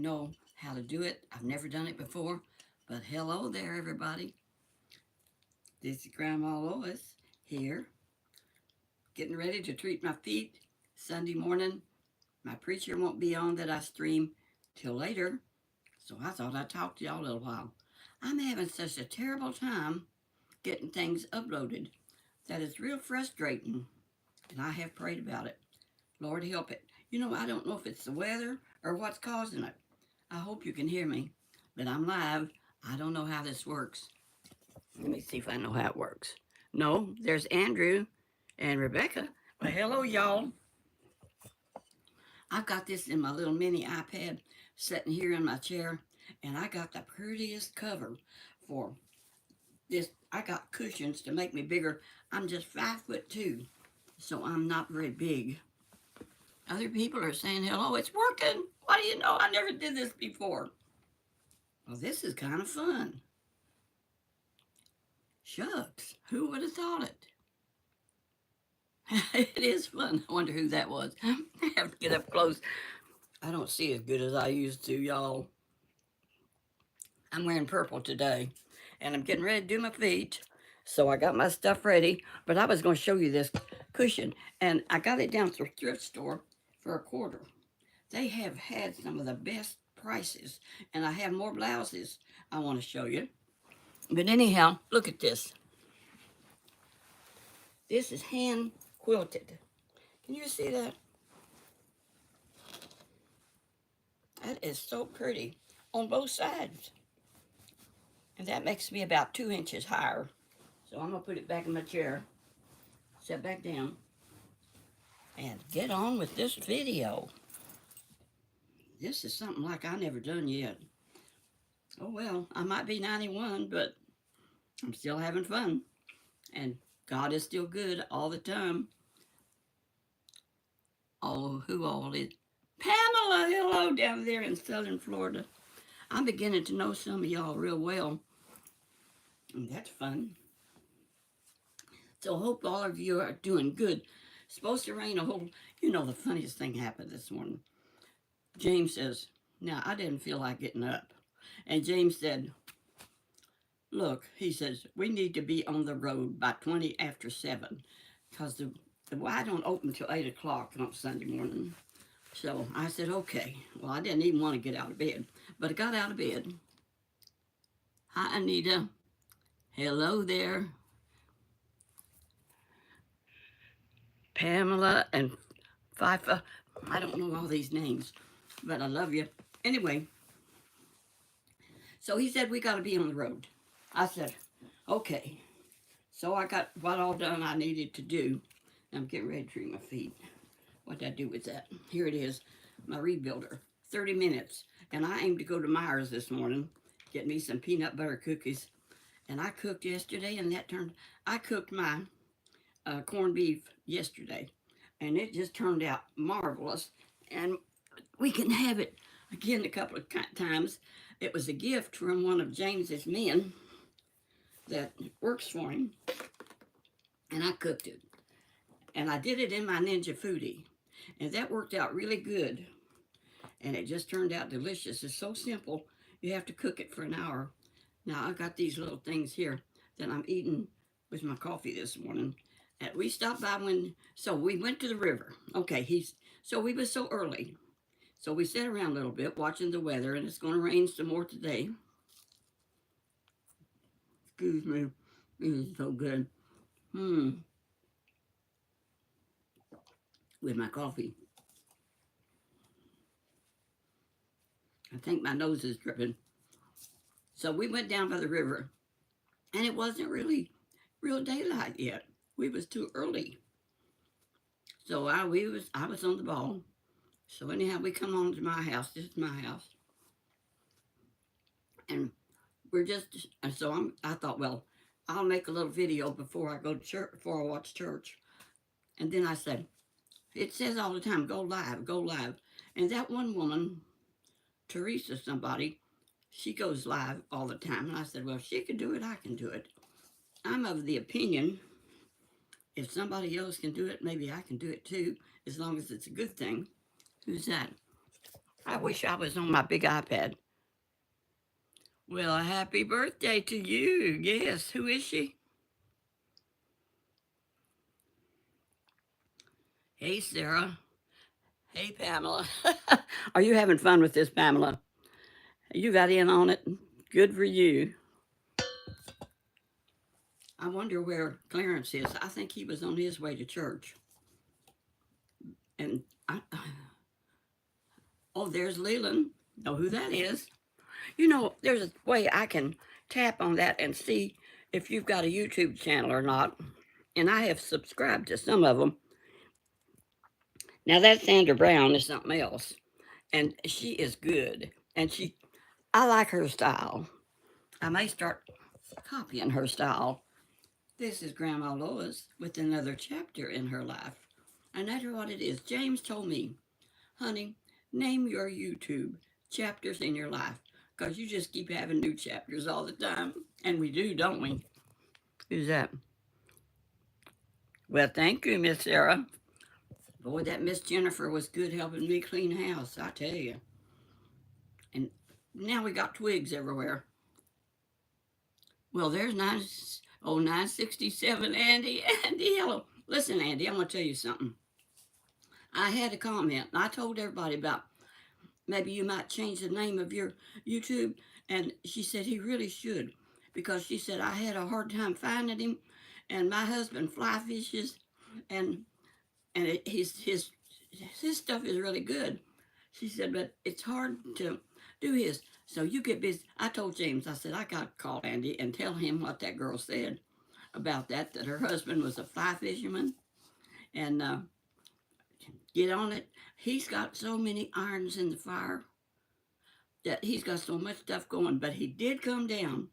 know how to do it. I've never done it before, but hello there, everybody. This is Grandma Lois here, getting ready to treat my feet Sunday morning. My preacher won't be on that I stream till later, so I thought I'd talk to y'all a little while. I'm having such a terrible time getting things uploaded that it's real frustrating, and I have prayed about it. Lord help it. I don't know if it's the weather or what's causing it. I hope you can hear me, but I'm live. I don't know how this works. Let me see if I know how it works. No, there's Andrew and Rebecca. Well, hello, y'all. I've got this in my little mini iPad sitting here in my chair, and I got the prettiest cover for this. I got cushions to make me bigger. I'm just 5'2", so I'm not very big. Other people are saying, hello, it's working. What do you know? I never did this before. Well, this is kind of fun. Shucks, who would have thought it? It is fun. I wonder who that was. I have to get up close. I don't see as good as I used to, y'all. I'm wearing purple today, and I'm getting ready to do my feet. So I got my stuff ready, but I was going to show you this cushion, and I got it down to a thrift store for $1. They have had some of the best prices, and I have more blouses I want to show you. But anyhow, look at this. This is hand quilted. Can you see that? That is so pretty on both sides. And that makes me about 2 inches higher. So I'm going to put it back in my chair, sit back down, and get on with this video. This is something like I never done yet. Oh well, I might be 91, but I'm still having fun. And God is still good all the time. Oh, who all is? Pamela, hello down there in southern Florida. I'm beginning to know some of y'all real well. And that's fun. So I hope all of you are doing good. It's supposed to rain a whole, the funniest thing happened this morning. James says, now I didn't feel like getting up. And James said, look, he says, we need to be on the road by 20 after 7 because the Y don't open till 8 o'clock on Sunday morning. So I said, okay. Well, I didn't even want to get out of bed, but I got out of bed. Hi, Anita. Hello there. Pamela and FIFA. I don't know all these names, but I love you. Anyway, so he said, we got to be on the road. I said, okay. So I got what all done I needed to do. I'm getting ready to treat my feet. What did I do with that? Here it is, my rebuilder. 30 minutes. And I aim to go to Myers this morning, get me some peanut butter cookies. And I cooked yesterday, and I cooked my corned beef yesterday. And it just turned out marvelous. And we can have it again a couple of times. It was a gift from one of James's men that works for him. And I cooked it. And I did it in my Ninja Foodie. And that worked out really good. And it just turned out delicious. It's so simple. You have to cook it for an hour. Now, I got these little things here that I'm eating with my coffee this morning. And we stopped by so we went to the river. Okay, so we was so early. So we sat around a little bit watching the weather, and it's going to rain some more today. Excuse me. This is so good. With my coffee. I think my nose is dripping. So we went down by the river, and it wasn't really real daylight yet. We was too early. So I was on the ball. So anyhow, we come on to my house. This is my house. And I thought, well, I'll make a little video before I go to church, before I watch church. And then I said, it says all the time, go live, go live. And that one woman, Teresa somebody, she goes live all the time. And I said, well, if she can do it, I can do it. I'm of the opinion, if somebody else can do it, maybe I can do it too, as long as it's a good thing. Who's that? I wish I was on my big iPad. Well, happy birthday to you. Yes, who is she? Hey, Sarah. Hey, Pamela. Are you having fun with this, Pamela? You got in on it. Good for you. I wonder where Clarence is. I think he was on his way to church. And oh, there's Leland. Know who that is? You know, there's a way I can tap on that and see if you've got a YouTube channel or not. And I have subscribed to some of them. Now that Sandra Brown is something else, and she is good. And I like her style. I may start copying her style. This is Grandma Lois with another chapter in her life. And that's what it is. James told me, honey, name your YouTube chapters in your life because you just keep having new chapters all the time. And we do, don't we? Who's that? Well, thank you, Miss Sarah. Boy, that Miss Jennifer was good helping me clean house, I tell you. And now we got twigs everywhere. Well, there's 967 Andy. Andy, hello. Listen, Andy, I'm going to tell you something. I had a comment, and I told everybody about maybe you might change the name of your YouTube. And she said he really should because she said I had a hard time finding him, and my husband fly fishes, and his stuff is really good. She said, but it's hard to do his. So you get busy. I told James, I said, I got to call Andy and tell him what that girl said about that her husband was a fly fisherman, and get on it. He's got so many irons in the fire that he's got so much stuff going, but he did come down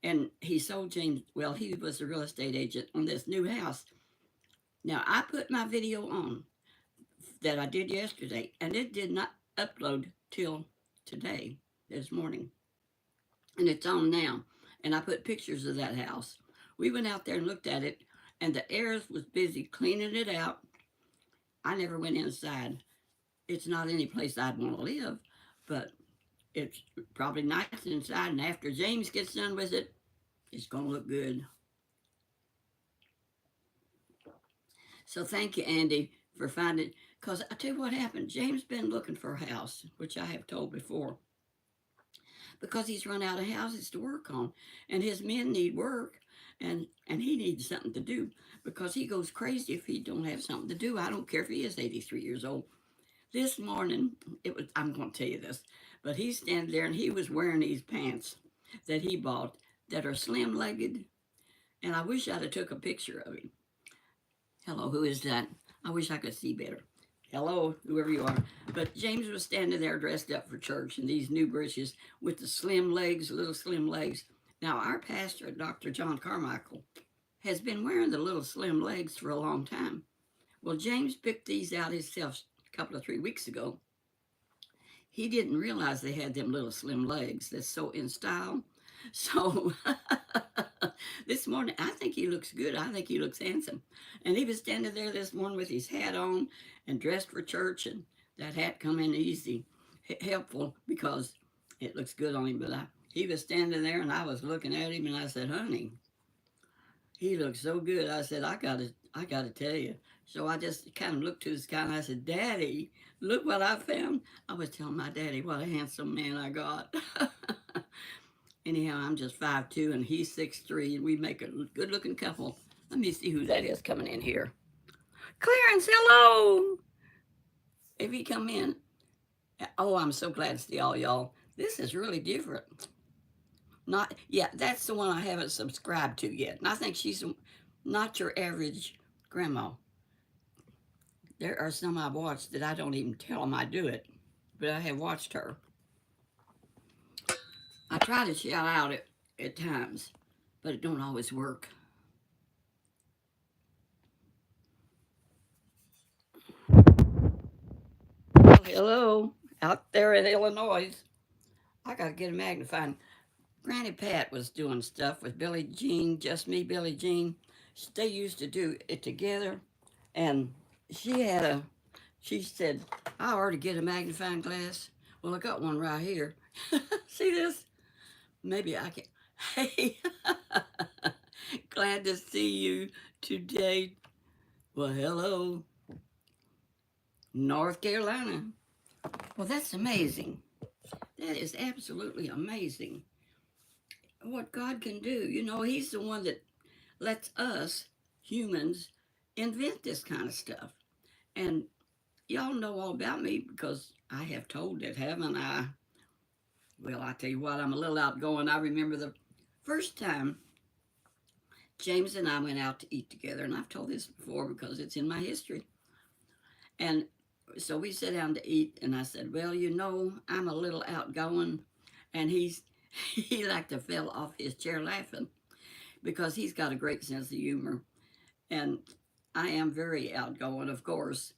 and he sold James. Well, he was a real estate agent on this new house. Now, I put my video on that I did yesterday, and it did not upload till today, this morning. And it's on now. And I put pictures of that house. We went out there and looked at it, and the heirs was busy cleaning it out. I never went inside. It's not any place I'd want to live, but it's probably nice inside. And after James gets done with it, it's going to look good. So thank you, Andy, for finding. Because I tell you what happened. James been looking for a house, which I have told before, because he's run out of houses to work on, and his men need work, and he needs something to do because he goes crazy if he don't have something to do. I don't care if he is 83 years old. This morning, I'm going to tell you this, but he's standing there and he was wearing these pants that he bought that are slim-legged, and I wish I'd have took a picture of him. Hello, who is that? I wish I could see better. Hello, whoever you are. But James was standing there dressed up for church in these new breeches with the slim legs, little slim legs. Now, our pastor, Dr. John Carmichael, has been wearing the little slim legs for a long time. Well, James picked these out himself a couple of 3 weeks ago. He didn't realize they had them little slim legs. That's so in style. So this morning, I think he looks good. I think he looks handsome. And he was standing there this morning with his hat on and dressed for church, and that hat come in easy, helpful because it looks good on him. But he was standing there, and I was looking at him, and I said, honey, he looks so good. I said, I gotta tell you. So I just kind of looked to the sky, and I said, Daddy, look what I found. I was telling my daddy what a handsome man I got. Anyhow, I'm just 5'2", and he's 6'3", and we make a good-looking couple. Let me see who that is coming in here. Clarence, hello. If he come in. Oh, I'm so glad to see all y'all. This is really different. That's the one I haven't subscribed to yet. And I think she's not your average grandma. There are some I've watched that I don't even tell them I do it, but I have watched her. I try to shout out at times, but it don't always work. Well, hello, out there in Illinois. I got to get a magnifying. Granny Pat was doing stuff with Billie Jean, Just Me, Billie Jean. They used to do it together, and she said, I ought to get a magnifying glass. Well, I got one right here. See this? Maybe I can. Hey, glad to see you today. Well, hello, North Carolina. Well, that's amazing. That is absolutely amazing. What God can do. You know, He's the one that lets us humans invent this kind of stuff. And y'all know all about me because I have told it, haven't I? Well, I tell you what, I'm a little outgoing. I remember the first time James and I went out to eat together, and I've told this before because it's in my history. And so we sat down to eat, and I said, "Well, you know, I'm a little outgoing," and he like to fell off his chair laughing because he's got a great sense of humor, and I am very outgoing, of course,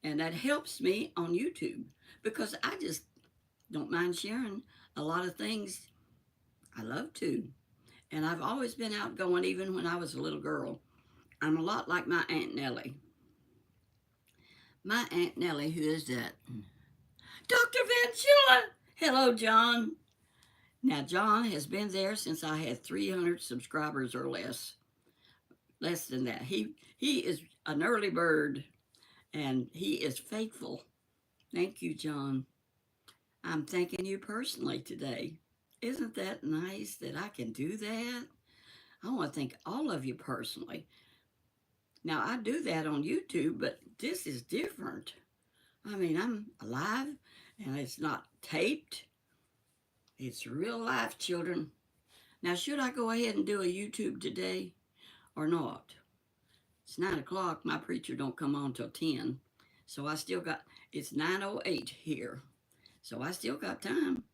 and that helps me on YouTube because I just don't mind sharing a lot of things. I love to, and I've always been outgoing, even when I was a little girl. I'm a lot like my Aunt Nellie. My Aunt Nellie, who is that? Dr. Van Chilla. Hello, John. Now, John has been there since I had 300 subscribers or less. Less than that. He is an early bird, and he is faithful. Thank you, John. I'm thanking you personally today. Isn't that nice that I can do that? I want to thank all of you personally. Now, I do that on YouTube, but this is different. I mean, I'm alive, and it's not taped. It's real life, children. Now, should I go ahead and do a YouTube today or not? It's 9 o'clock. My preacher don't come on till 10. So I still got, it's 9:08 here. So I still got time.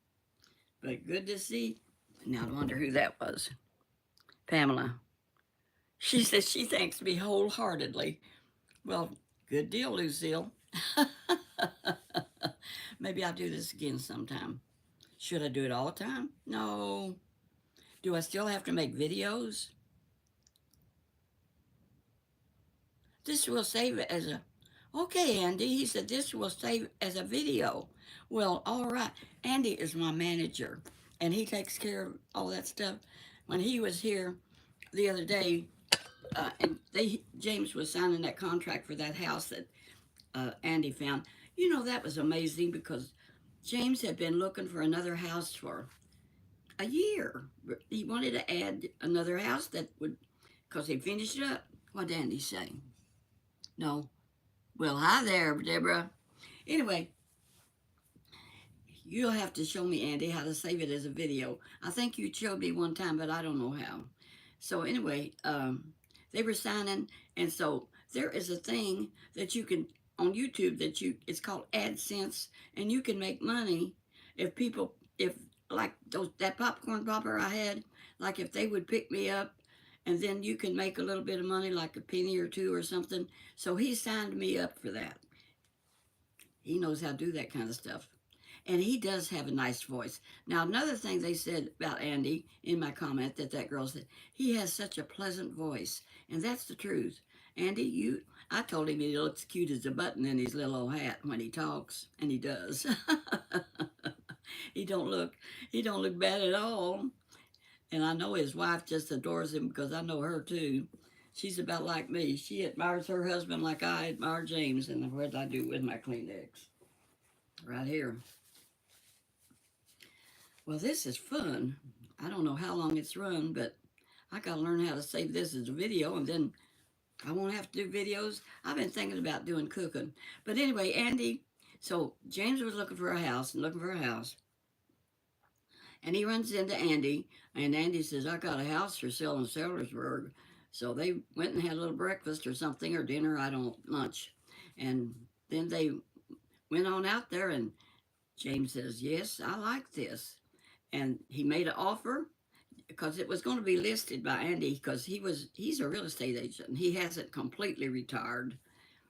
But good to see. Now I wonder who that was. Pamela. She says she thanks me wholeheartedly. Well, good deal, Lucille. Maybe I'll do this again sometime. Should I do it all the time? No. Do I still have to make videos? This will save it as a... Okay, Andy, he said this will save as a video. Well, all right. Andy is my manager, and he takes care of all that stuff. When he was here the other day, and James was signing that contract for that house that Andy found. You know, that was amazing because James had been looking for another house for a year. He wanted to add another house that would, because he finished it up. What did Andy say? No. Well, hi there, Deborah. Anyway, you'll have to show me, Andy, how to save it as a video. I think you showed me one time, but I don't know how. So anyway, they were signing, and so there is a thing that you can on YouTube that it's called AdSense, and you can make money if like that popcorn popper I had, like if they would pick me up, and then you can make a little bit of money, like a penny or two or something. So he signed me up for that. He knows how to do that kind of stuff. And he does have a nice voice. Now, another thing they said about Andy in my comment that girl said, he has such a pleasant voice. And that's the truth. Andy, I told him he looks cute as a button in his little old hat when he talks, and he does. he don't look bad at all. And I know his wife just adores him because I know her too. She's about like me. She admires her husband like I admire James. And what did I do with my Kleenex? Right here. Well, this is fun. I don't know how long it's run, but I got to learn how to save this as a video, and then I won't have to do videos. I've been thinking about doing cooking. But anyway, Andy, so James was looking for a house and looking for a house. And he runs into Andy, and Andy says, I got a house for sale in Sellersburg. So they went and had a little breakfast or something, or dinner, lunch. And then they went on out there, and James says, yes, I like this. And he made an offer because it was going to be listed by Andy because he's a real estate agent. He hasn't completely retired,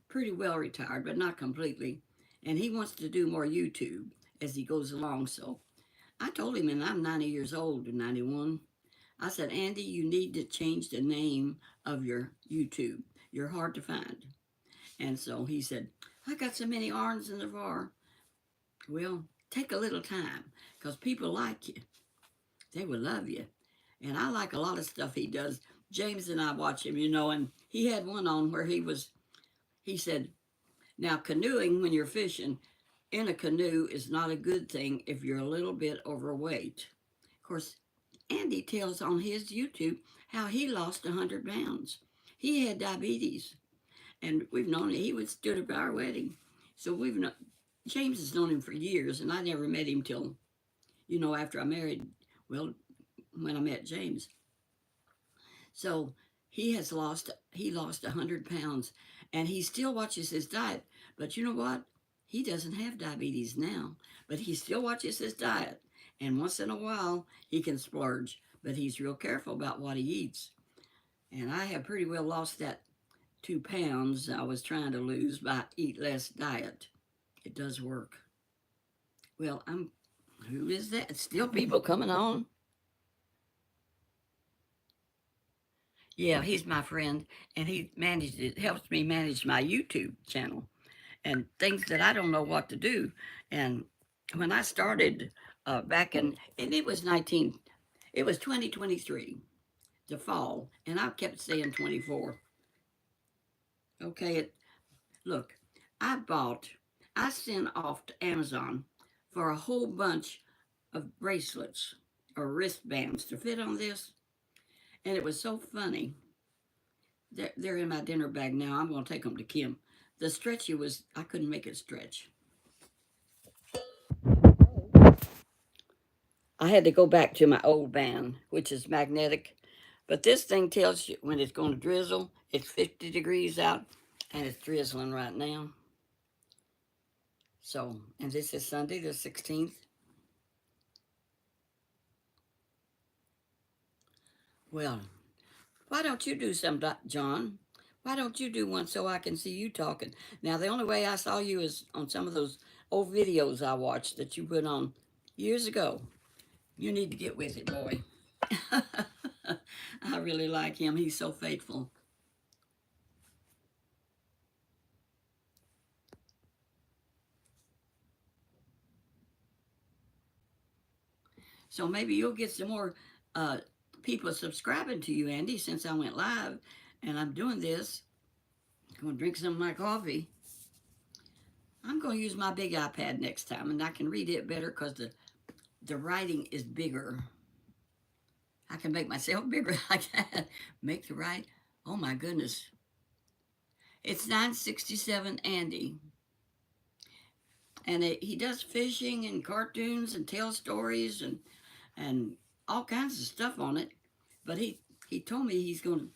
pretty well retired, but not completely. And he wants to do more YouTube as he goes along. So I told him, and I'm 90 years old, 91. I said, Andy, you need to change the name of your YouTube. You're hard to find. And so he said, I got so many irons in the fire. Well, Take a little time because people like you. They will love you. And I like a lot of stuff he does. James and I watch him, and he had one on where he said, now canoeing when you're fishing in a canoe is not a good thing if you're a little bit overweight. Of course, Andy tells on his YouTube how he lost 100 pounds. He had diabetes, and we've known he was stood at our wedding. So James has known him for years, and I never met him till, after I married, well, when I met James. So he lost 100 pounds, and he still watches his diet. But you know what? He doesn't have diabetes now, but he still watches his diet. And once in a while, he can splurge, but he's real careful about what he eats. And I have pretty well lost that 2 pounds I was trying to lose by eat less diet. It does work. Well, who is that? Still people coming on? Yeah, he's my friend, and helps me manage my YouTube channel and things that I don't know what to do. And when I started back and it was 2023, the fall, and I kept saying 24. Okay, look, I sent off to Amazon for a whole bunch of bracelets or wristbands to fit on this, and it was so funny. They're in my dinner bag now. I'm going to take them to Kim. The stretchy I couldn't make it stretch. I had to go back to my old band, which is magnetic. But this thing tells you when it's going to drizzle. It's 50 degrees out, and it's drizzling right now. So, and this is Sunday the 16th. Well, why don't you do some, John? Why don't you do one so I can see you talking? Now, the only way I saw you is on some of those old videos I watched that you put on years ago. You need to get with it, boy. I really like him. He's so faithful. So maybe you'll get some more people subscribing to you, Andy, since I went live and I'm doing this. I'm going to drink some of my coffee. I'm going to use my big iPad next time, and I can read it better because the writing is bigger. I can make myself bigger like that. Make the right. Oh my goodness. It's 967 Andy. And he does fishing and cartoons and tell stories and all kinds of stuff on it. But he told me he's going to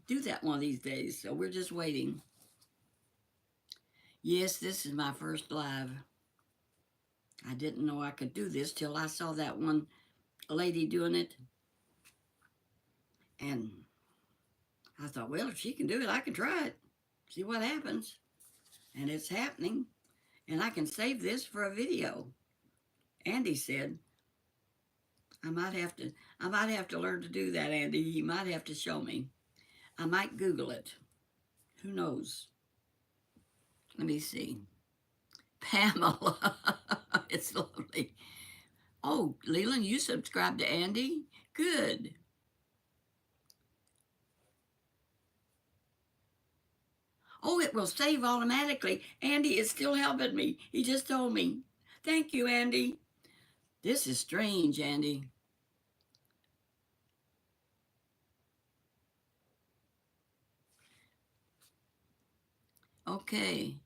do that one of these days. So we're just waiting. Yes, this is my first live. I didn't know I could do this till I saw that one lady doing it. And I thought, well, if she can do it, I can try it. See what happens. And it's happening. And I can save this for a video. Andy said, I might have to learn to do that, Andy. You might have to show me. I might Google it. Who knows? Let me see. Pamela. It's lovely. Oh, Leland, you subscribed to Andy? Good. Oh, it will save automatically. Andy is still helping me. He just told me. Thank you, Andy. This is strange, Andy. Okay.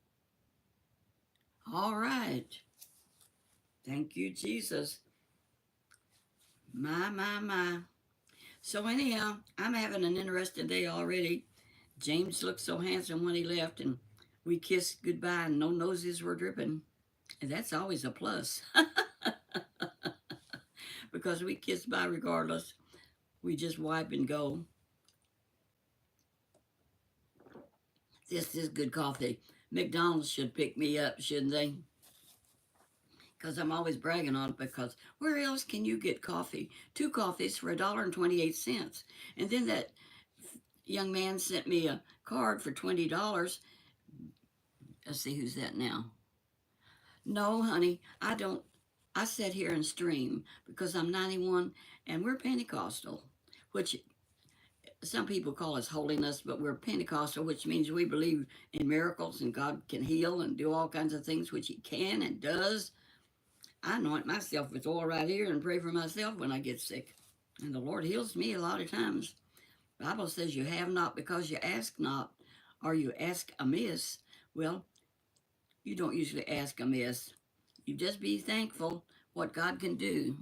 All right. Thank you, Jesus. My. So anyhow, I'm having an interesting day already. James looked so handsome when he left, and we kissed goodbye, and no noses were dripping. And that's always a plus. Because we kiss bye regardless. We just wipe and go. This is good coffee. McDonald's should pick me up, shouldn't they? Because I'm always bragging on it, because where else can you get coffee? 2 coffees for $1.28. And then that young man sent me a card for $20. Let's see who's that now. No, honey, I don't. I sit here and stream because I'm 91 and we're Pentecostal, which some people call us holiness, but we're Pentecostal, which means we believe in miracles and God can heal and do all kinds of things, which He can and does. I anoint myself with oil right here and pray for myself when I get sick. And the Lord heals me a lot of times. The Bible says you have not because you ask not, or you ask amiss. Well, you don't usually ask amiss. You just be thankful what God can do.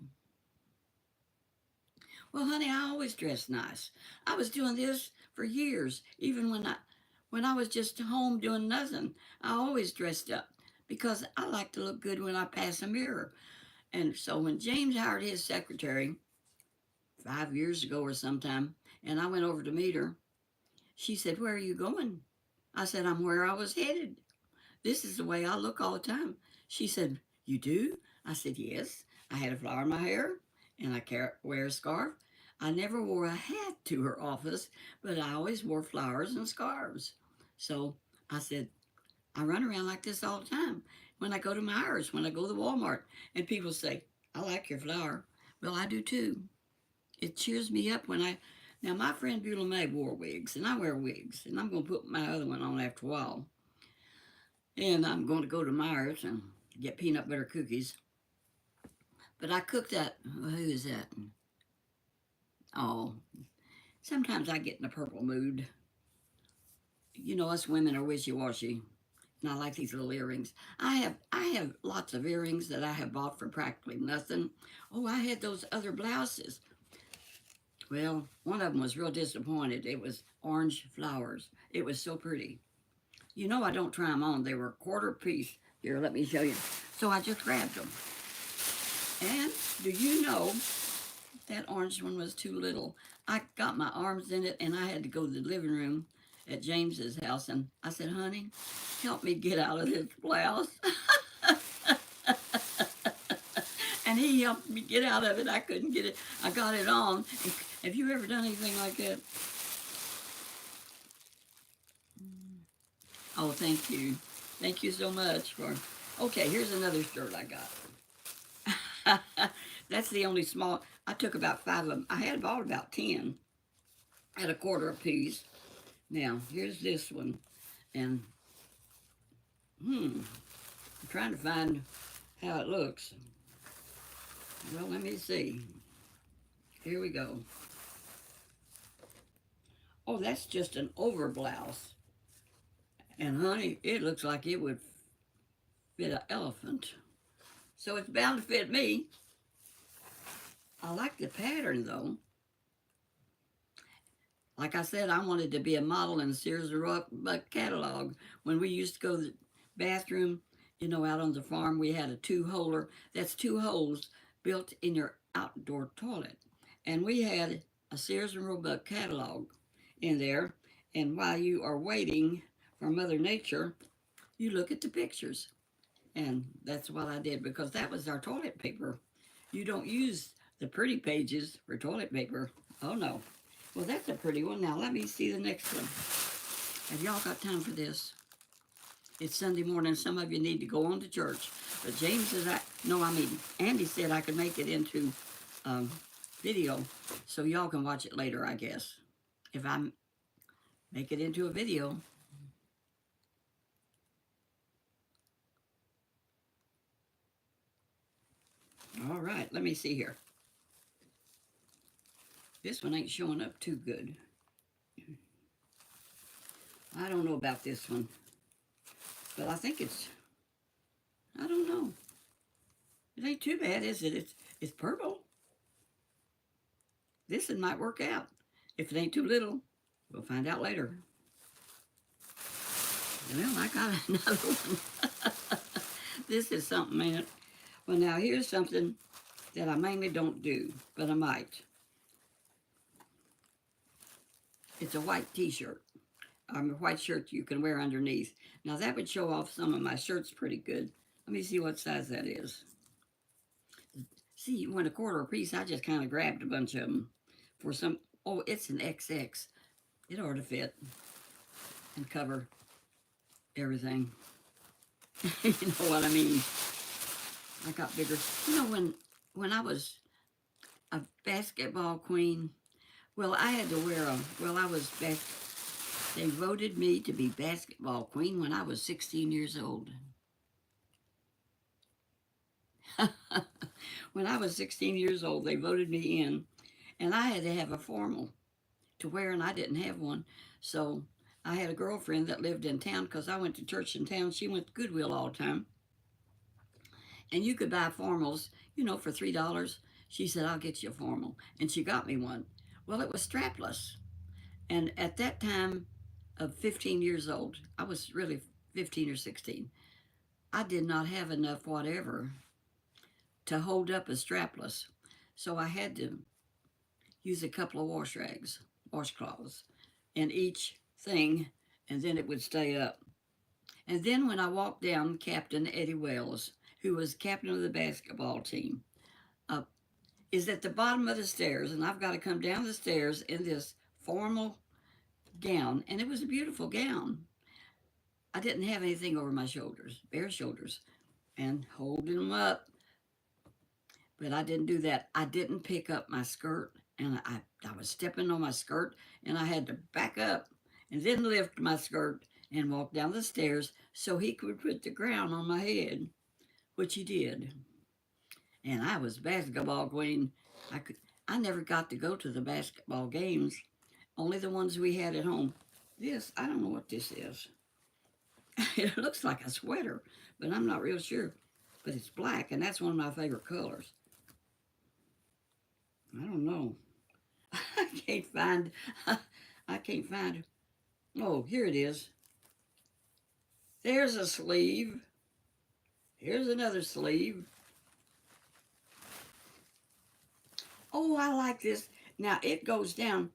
Well, honey, I always dress nice. I was doing this for years, even when I was just home doing nothing. I always dressed up because I like to look good when I pass a mirror. And so when James hired his secretary 5 years ago or sometime, and I went over to meet her, she said, "Where are you going?" I said, "I'm where I was headed. This is the way I look all the time." She said, "You do?" I said, "Yes. I had a flower in my hair and I wear a scarf. I never wore a hat to her office, but I always wore flowers and scarves." So I said, "I run around like this all the time. When I go to Myers, when I go to Walmart, and people say, 'I like your flower.' Well, I do too. It cheers me up when I. Now, my friend Beulah May wore wigs, and I wear wigs, and I'm going to put my other one on after a while. And I'm going to go to Myers and get peanut butter cookies. But I cooked that. Who is that? Oh, sometimes I get in a purple mood. You know, us women are wishy-washy. And I like these little earrings. I have lots of earrings that I have bought for practically nothing. Oh, I had those other blouses. Well, one of them was real disappointed. It was orange flowers. It was so pretty. You know I don't try them on. They were a quarter piece. Here, let me show you. So I just grabbed them. And do you know that orange one was too little? I got my arms in it and I had to go to the living room at James's house and I said, "Honey, help me get out of this blouse." And he helped me get out of it. I couldn't get it. I got it on. Have you ever done anything like that? Oh, thank you. Thank you so much for. Okay, here's another shirt I got. That's the only small. I took about 5 of them. I had bought about 10 at a quarter a piece. Now, here's this one. And, I'm trying to find how it looks. Well, let me see. Here we go. Oh, that's just an over blouse. And, honey, it looks like it would fit an elephant. So it's bound to fit me. I like the pattern, though. Like I said, I wanted to be a model in the Sears and Roebuck catalog. When we used to go to the bathroom, out on the farm, we had a two-holer. That's 2 holes built in your outdoor toilet. And we had a Sears and Roebuck catalog in there. And while you are waiting for Mother Nature, you look at the pictures. And that's what I did because that was our toilet paper. You don't use the pretty pages for toilet paper. Oh, no. Well, that's a pretty one. Now, let me see the next one. Have y'all got time for this? It's Sunday morning. Some of you need to go on to church. But James says, Andy said I could make it into video, so y'all can watch it later, I guess. If I make it into a video. All right, let me see here. This one ain't showing up too good. I don't know about this one. But I think I don't know. It ain't too bad, is it? It's purple. This one might work out. If it ain't too little, we'll find out later. Well, I got another one. This is something, ain't it? Well, now here's something that I mainly don't do, but I might. It's a white t-shirt. A white shirt you can wear underneath. Now that would show off some of my shirts pretty good. Let me see what size that is. See, when a quarter a piece, I just kind of grabbed a bunch of them for some. Oh, it's an XX. It ought to fit and cover everything. You know what I mean? I got bigger. When I was a basketball queen, well, I had to wear a, well, I was, they voted me to be basketball queen when I was 16 years old. When I was 16 years old, they voted me in, and I had to have a formal to wear, and I didn't have one. So I had a girlfriend that lived in town because I went to church in town. She went to Goodwill all the time, and you could buy formals, for $3. She said, "I'll get you a formal," and she got me one. Well, it was strapless, and at that time of 15 years old, I was really 15 or 16. I did not have enough whatever to hold up a strapless, so I had to use a couple of washcloths, in each thing, and then it would stay up. And then when I walked down, Captain Eddie Wells, who was captain of the basketball team, uh, is at the bottom of the stairs, and I've got to come down the stairs in this formal gown, and it was a beautiful gown. I didn't have anything over my shoulders, bare shoulders, and holding them up, but I didn't do that. I didn't pick up my skirt, and I was stepping on my skirt, and I had to back up and then lift my skirt and walk down the stairs so he could put the crown on my head, which he did. And I was basketball queen. I never got to go to the basketball games, only the ones we had at home. I don't know what this is. It looks like a sweater, but I'm not real sure. But it's black, and that's one of my favorite colors. I don't know. I can't find. I can't find. Oh, here it is. There's a sleeve. Here's another sleeve. Oh, I like this. Now it goes down.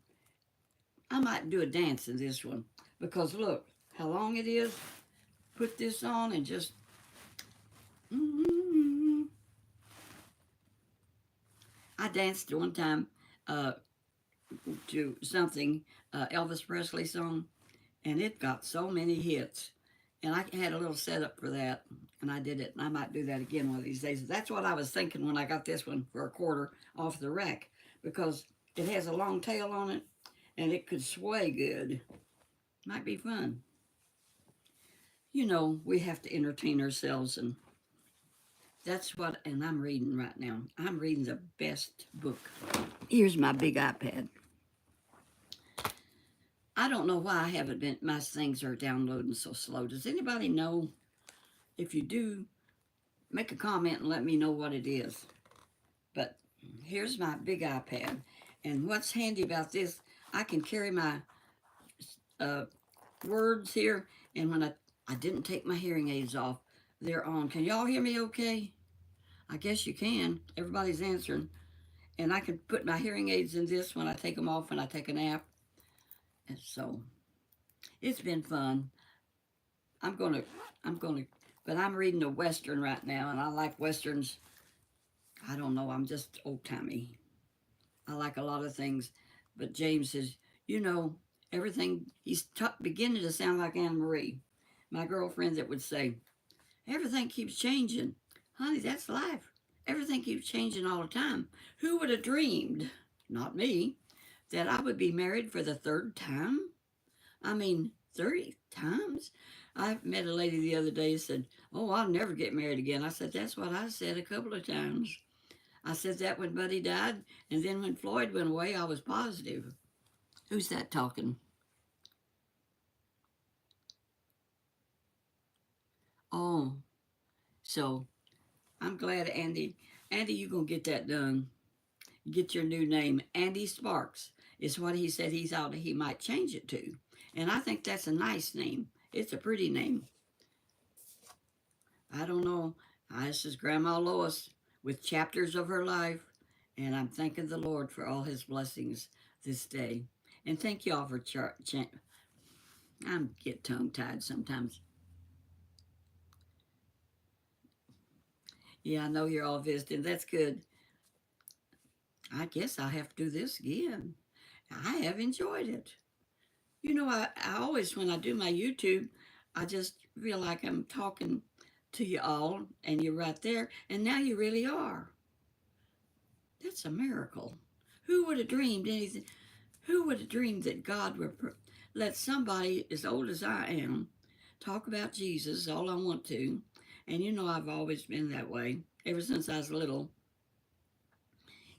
I might do a dance in this one because look how long it is. Put this on and just. I danced one time to something, Elvis Presley song, and it got so many hits. And I had a little setup for that, and I did it. And I might do that again one of these days. That's what I was thinking when I got this one for a quarter off the rack, because it has a long tail on it, and it could sway good. Might be fun. We have to entertain ourselves, and that's what, and I'm reading right now. I'm reading the best book. Here's my big iPad. I don't know why I haven't been, my things are downloading so slow. Does anybody know? If you do, make a comment and let me know what it is. But here's my big iPad. And what's handy about this, I can carry my words here. And when I didn't take my hearing aids off, they're on. Can y'all hear me okay? I guess you can. Everybody's answering. And I can put my hearing aids in this when I take them off when I take a nap. And so it's been fun. I'm gonna, but I'm reading a Western right now, and I like Westerns. I don't know, I'm just old-timey. I like a lot of things, but James says, everything, he's beginning to sound like Anne Marie, my girlfriend that would say, everything keeps changing. Honey, that's life. Everything keeps changing all the time. Who would have dreamed, not me, that I would be married for the third time? I mean, 30 times? I met a lady the other day who said, "Oh, I'll never get married again." I said, "That's what I said a couple of times." I said that when Buddy died, and then when Floyd went away, I was positive. Who's that talking? Oh, so I'm glad, Andy. Andy, you're going to get that done. Get your new name. Andy Sparks is what he said he thought he might change it to. And I think that's a nice name. It's a pretty name. I don't know. This is Grandma Lois with chapters of her life, and I'm thanking the Lord for all his blessings this day. And thank y'all for I'm get tongue-tied sometimes. Yeah, I know you're all visiting. That's good. I guess I'll have to do this again. I have enjoyed it. I always, when I do my YouTube, I just feel like I'm talking to you all, and you're right there, and now you really are. That's a miracle. Who would have dreamed anything? Who would have dreamed that God would let somebody as old as I am talk about Jesus all I want to? And you know, I've always been that way ever since I was little.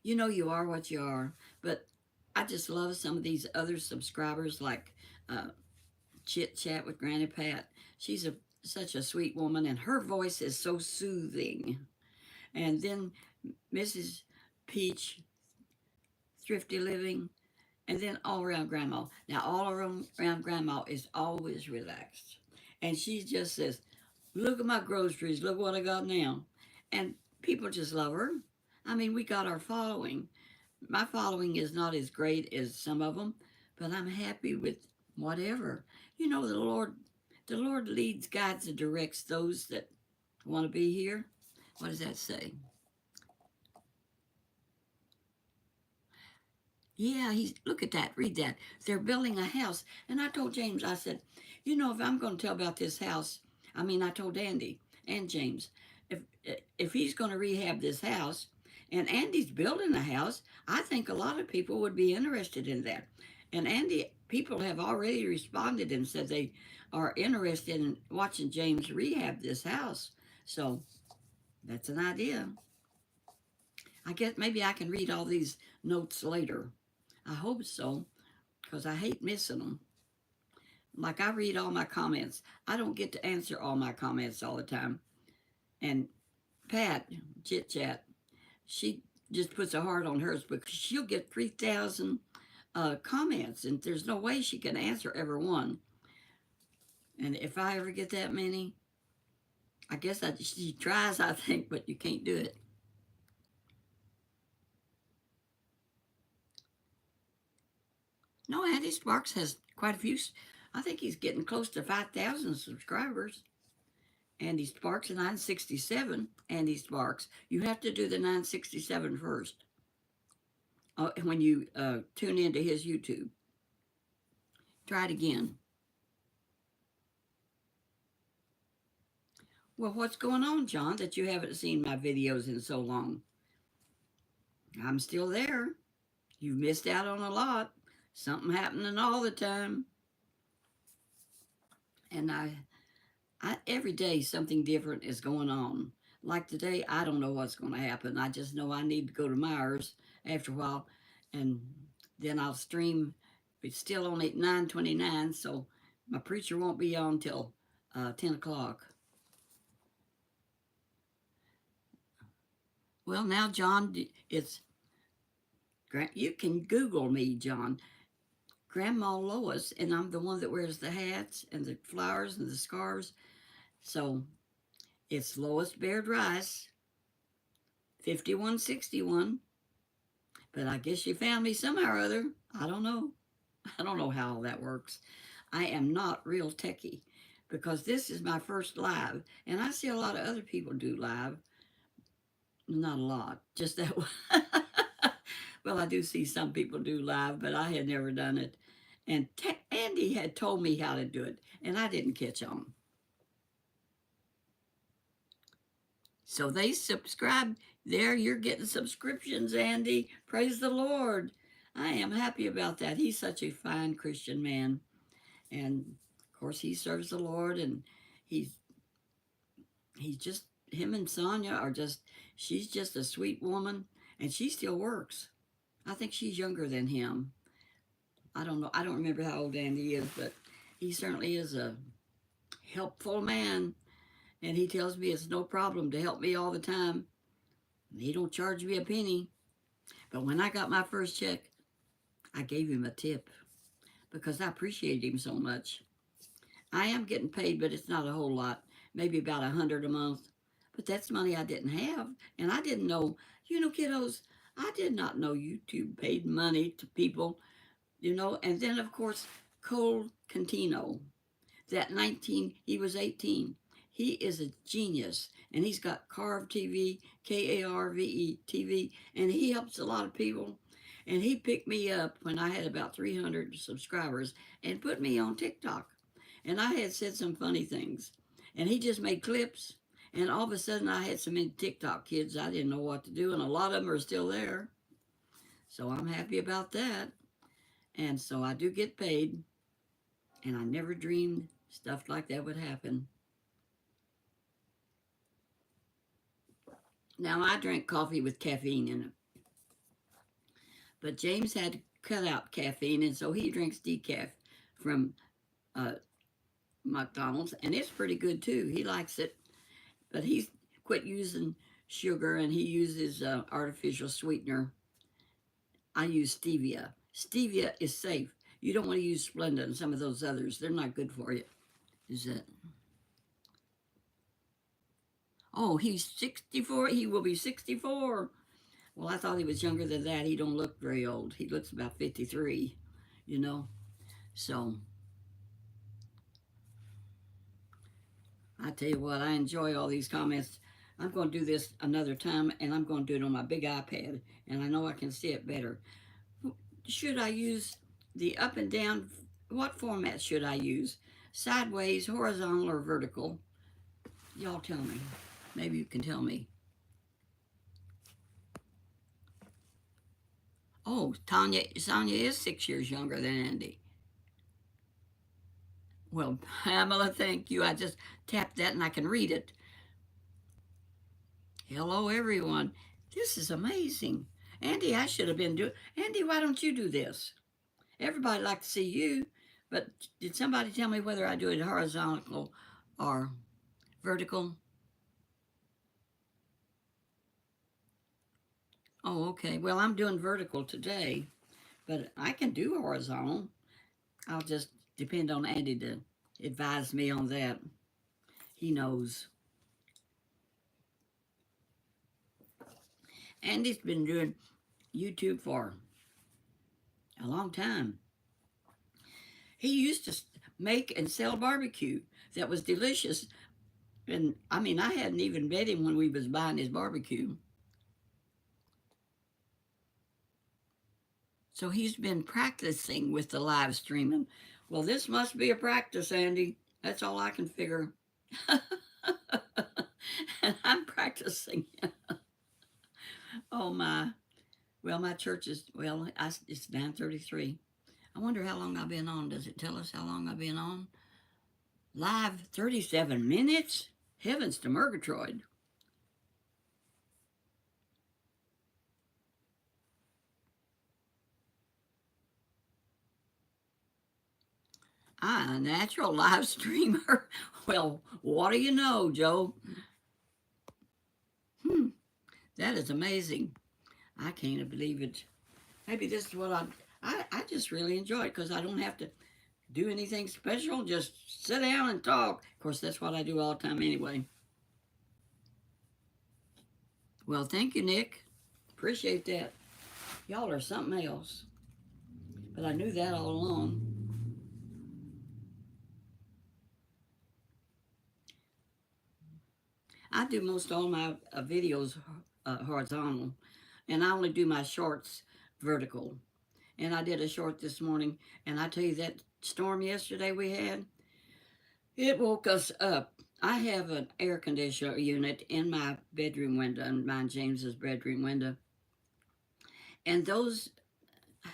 You know, you are what you are. But I just love some of these other subscribers, like uh, Chit Chat with Granny Pat. She's such a sweet woman, and her voice is so soothing. And then Mrs. Peach, Thrifty Living, and then all around grandma. Now, all around grandma is always relaxed. And she just says, look at my groceries. Look what I got now. And people just love her. I mean, we got our following. My following is not as great as some of them, but I'm happy with whatever. You know, the Lord leads, guides, and directs those that want to be here. What does that say? Yeah, he's look at that, read that. They're building a house. And I told James, I said, you know, if I'm going to tell about this house, I told Andy and James, if if he's going to rehab this house and Andy's building a house, I think a lot of people would be interested in that. And Andy, people have already responded and said they are interested in watching James rehab this house. So that's an idea. I guess maybe I can read all these notes later. I hope so, because I hate missing them. Like I read all my comments. I don't get to answer all my comments all the time. And Pat, Chit Chat, she just puts a heart on hers because she'll get 3,000 comments, and there's no way she can answer every one. And if I ever get that many, I guess she tries, I think, but you can't do it. No, Andy Sparks has quite a few. I think he's getting close to 5,000 subscribers. Andy Sparks, 967. Andy Sparks. You have to do the 967 first when you tune into his YouTube. Try it again. Well, what's going on, John, that you haven't seen my videos in so long? I'm still there. You've missed out on a lot. Something happening all the time. And every day something different is going on. Like today, I don't know what's going to happen. I just know I need to go to Myers after a while, and then I'll stream. It's still only at 9:29, so my preacher won't be on till 10 o'clock. Well, now, John, you can Google me, John. Grandma Lois, and I'm the one that wears the hats and the flowers and the scarves. So it's Lois Baird-Rice, 5161. But I guess you found me somehow or other. I don't know. I don't know how all that works. I am not real techie because this is my first live, and I see a lot of other people do live. Not a lot, just that one. Well, I do see some people do live, but I had never done it. And Andy had told me how to do it, and I didn't catch on. So they subscribe there. You're getting subscriptions, Andy. Praise the Lord. I am happy about that. He's such a fine Christian man. And of course, he serves the Lord, and he's just, him and Sonia are just, she's just a sweet woman, and she still works. I think she's younger than him. I don't know. I don't remember how old Andy is, but he certainly is a helpful man. And he tells me it's no problem to help me all the time. He don't charge me a penny. But when I got my first check, I gave him a tip because I appreciate him so much. I am getting paid, but it's not a whole lot. Maybe about $100 a month. But that's money I didn't have. And I didn't know, kiddos, I did not know YouTube paid money to people, And then, of course, Cole Cantino, he was 18. He is a genius, and he's got Carve TV, Karve TV, and he helps a lot of people. And he picked me up when I had about 300 subscribers and put me on TikTok. And I had said some funny things. And he just made clips, And all of a sudden, I had so many TikTok kids, I didn't know what to do, and a lot of them are still there. So I'm happy about that. And so I do get paid, and I never dreamed stuff like that would happen. Now, I drink coffee with caffeine in it, but James had to cut out caffeine, and so he drinks decaf from uh, McDonald's, and it's pretty good too. He likes it, but he's quit using sugar and he uses artificial sweetener. I use stevia. Stevia is safe. You don't want to use Splenda and some of those others. They're not good for you. Is that? Oh, he's 64. He will be 64. Well, I thought he was younger than that. He don't look very old. He looks about 53, you know. So I tell you what, I enjoy all these comments. I'm going to do this another time, and I'm going to do it on my big iPad, and I know I can see it better. Should I use the up and down? What format should I use? Sideways, horizontal, or vertical? Y'all tell me. Maybe you can tell me. Oh, Sonia is 6 years younger than Andy. Well, Pamela, thank you. I just tapped that and I can read it. Hello, everyone. This is amazing. Andy, I should have been doing. Andy, why don't you do this? Everybody like to see you, but did somebody tell me whether I do it horizontal or vertical? Oh, okay. Well, I'm doing vertical today, but I can do horizontal. I'll just depend on Andy to advise me on that. He knows. Andy's been doing YouTube for a long time. He used to make and sell barbecue that was delicious. And I mean, I hadn't even met him when we was buying his barbecue. So he's been practicing with the live streaming. Well, this must be a practice, Andy. That's all I can figure. And I'm practicing. Oh my. Well, my church is, it's 9:33. I wonder how long I've been on. Does it tell us how long I've been on? Live 37 minutes? Heavens to Murgatroyd. I'm a natural live streamer. Well, what do you know, Joe? That is amazing. I can't believe it. Maybe this is what I just really enjoy it because I don't have to do anything special. Just sit down and talk. Of course, that's what I do all the time anyway. Well, thank you, Nick. Appreciate that. Y'all are something else. But I knew that all along. I do most all my videos horizontal, and I only do my shorts vertical. And I did a short this morning, and I tell you that storm yesterday we had, it woke us up. I have an air conditioner unit in my bedroom window, in mine James's bedroom window, and those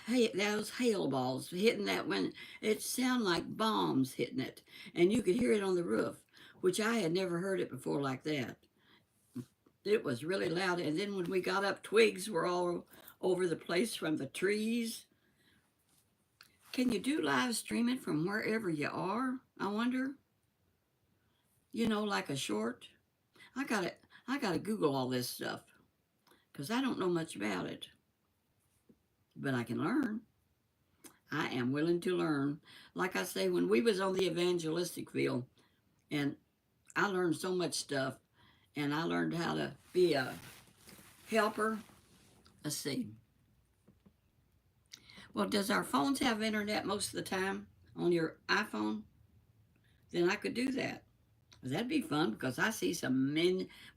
hail balls hitting that window, it sounded like bombs hitting it, and you could hear it on the roof, which I had never heard it before like that. It was really loud, and then when we got up, twigs were all over the place from the trees. Can you do live streaming from wherever you are? I wonder. Like a short. I gotta I gotta Google all this stuff because I don't know much about it, but I can learn. I am willing to learn. Like I say, when we was on the evangelistic field, and I learned so much stuff, and I learned how to be a helper. Let's see. Well, does our phones have internet most of the time on your iPhone? Then I could do that. That'd be fun because I see some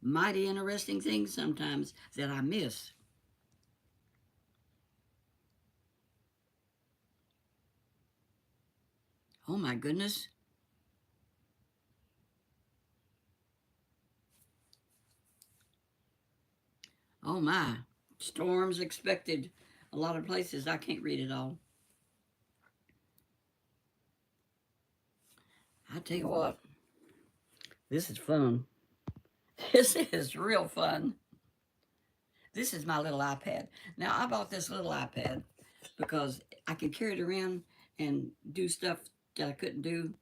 mighty interesting things sometimes that I miss. Oh my goodness. Oh my, storms expected. A lot of places I can't read it all. I tell you what, this is fun. This is real fun. This is my little iPad. Now, I bought this little iPad because I can carry it around and do stuff that I couldn't do.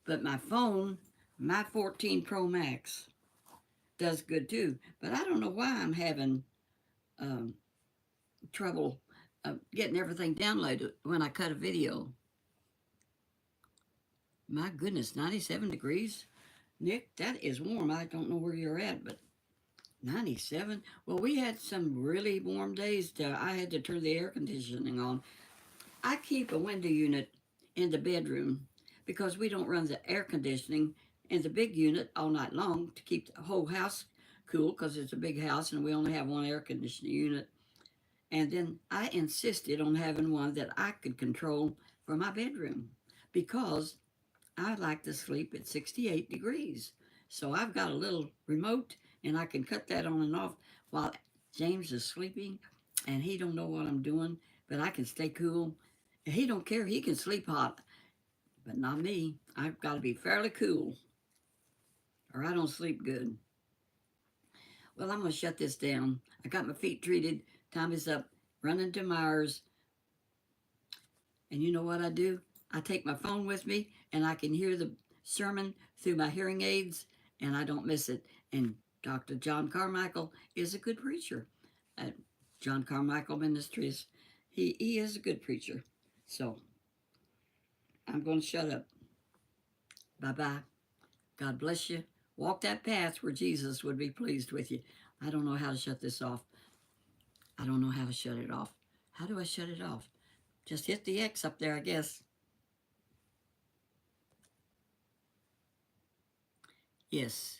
But my phone, my 14 Pro Max, does good too. But I don't know why I'm having um, trouble getting everything downloaded when I cut a video. My goodness, 97 degrees? Nick, that is warm. I don't know where you're at, but 97? Well, we had some really warm days. I had to turn the air conditioning on. I keep a window unit in the bedroom because we don't run the air conditioning in the big unit all night long to keep the whole house cool because it's a big house and we only have one air conditioning unit. And then I insisted on having one that I could control for my bedroom because I like to sleep at 68 degrees. So I've got a little remote and I can cut that on and off while James is sleeping and he don't know what I'm doing, but I can stay cool. And he don't care. He can sleep hot, but not me. I've got to be fairly cool or I don't sleep good. Well, I'm going to shut this down. I got my feet treated. Time is up. Running to Myers. And you know what I do? I take my phone with me and I can hear the sermon through my hearing aids and I don't miss it. And Dr. John Carmichael is a good preacher at John Carmichael Ministries. He is a good preacher. So I'm going to shut up. Bye-bye. God bless you. Walk that path where Jesus would be pleased with you. I don't know how to shut this off. I don't know how to shut it off. How do I shut it off? Just hit the X up there, I guess. Yes.